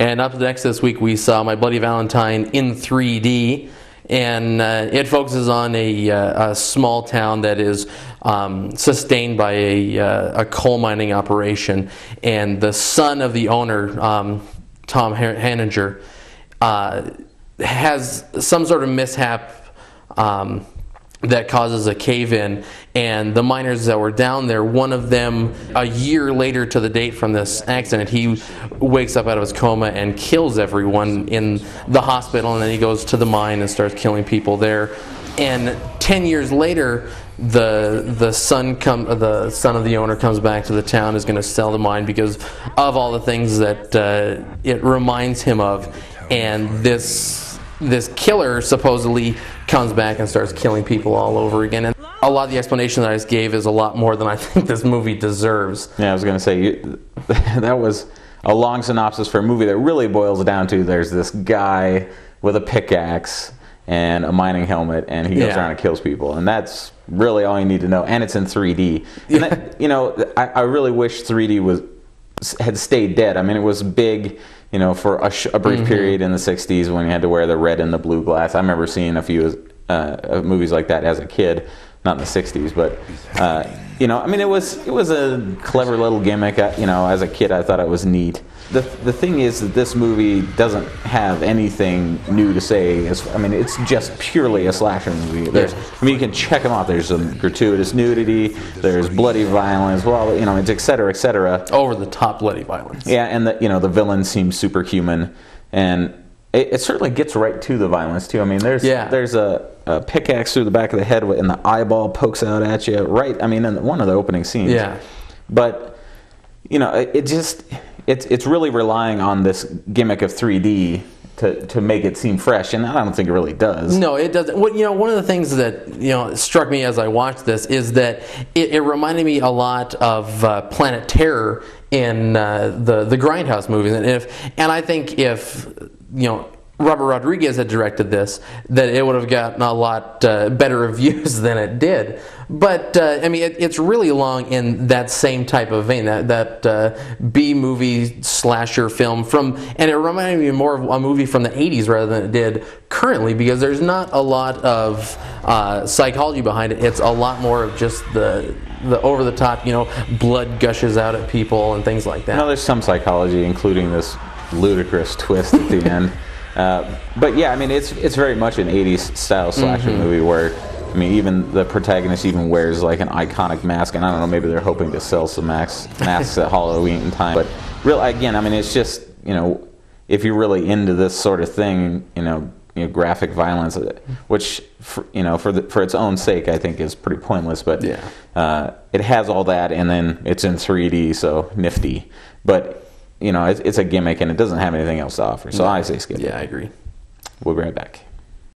And up next this week, we saw My Bloody Valentine in 3D. And it focuses on a small town that is sustained by a coal mining operation. And the son of the owner, Tom Hanninger, has some sort of mishap that causes a cave-in, and the miners that were down there, one of them, a year later to the date from this accident, he wakes up out of his coma and kills everyone in the hospital, and then he goes to the mine and starts killing people there. And 10 years later, the son of the owner comes back to the town, is going to sell the mine because of all the things that it reminds him of, and this killer supposedly comes back and starts killing people all over again. And a lot of the explanation that I just gave is a lot more than I think this movie deserves. Yeah, I was going to say, that was a long synopsis for a movie that really boils down to there's this guy with a pickaxe and a mining helmet, and he goes around and kills people. And that's really all you need to know. And it's in 3D. And that, I really wish 3D had stayed dead. I mean, it was big, for a brief period in the 60s when you had to wear the red and the blue glass. I remember seeing a few movies like that as a kid, not in the 60s, but I mean, it was a clever little gimmick. As a kid, I thought it was neat. The thing is that this movie doesn't have anything new to say. I mean, it's just purely a slasher movie. You can check them off. There's some gratuitous nudity. There's bloody violence. Well, it's et cetera, et cetera. Over the top bloody violence. Yeah, and the villain seems superhuman, and it certainly gets right to the violence too. I mean, there's a pickaxe through the back of the head, and the eyeball pokes out at you. Right. I mean, in one of the opening scenes. Yeah. But it's really relying on this gimmick of 3D to make it seem fresh, and I don't think it really does. No, it doesn't. One of the things that struck me as I watched this is that it reminded me a lot of Planet Terror in the Grindhouse movies, and I think if Robert Rodriguez had directed this, that it would have gotten a lot better reviews than it did. But I mean, it's really long in that same type of vein, that B-movie slasher film and it reminded me more of a movie from the 80s rather than it did currently, because there's not a lot of psychology behind it. It's a lot more of just the over the top, blood gushes out at people and things like that. No, there's some psychology, including this ludicrous twist at the end. But yeah, I mean, it's very much an 80s style slasher movie where, I mean, even the protagonist even wears like an iconic mask, and I don't know, maybe they're hoping to sell some masks at Halloween time. But again, I mean, it's just, if you're really into this sort of thing, graphic violence, which for its own sake, I think is pretty pointless. But it has all that, and then it's in 3D, so nifty. But it's a gimmick, and it doesn't have anything else to offer. So I say skip it. Yeah, I agree. We'll be right back.